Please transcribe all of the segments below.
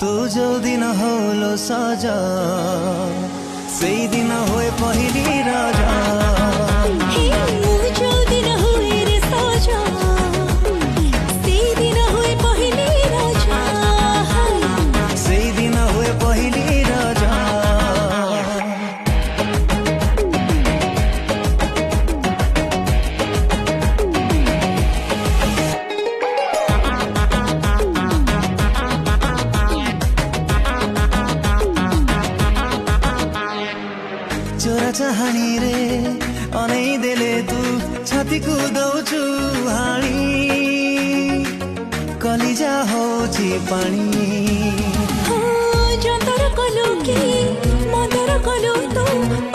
तू जो दिन होलो साजा सेई दिन होए पहिली राजा हे मु जो दिन हुए रे साजा सेई दिन हुए पहिली राजा सेई दिन होए पहिली राजा चोरा चाहानी रे अनै देले तू छाती को दौचु हाणी कलिजा होची पानी जंतर कलु कि मंतर कलु तू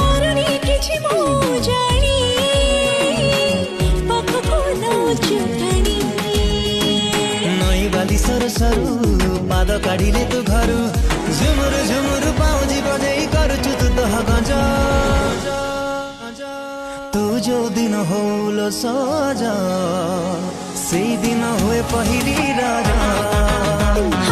अरणी किछि मो जानी पाखको नौचु टाणी नई बाली सर सरु पाद काढिले तू घरु झुमुरु झुमुरु पाउजी बजै करछु तू दह गजा तू जो दिन होलो सजा सेई दिन होए पहिली राजा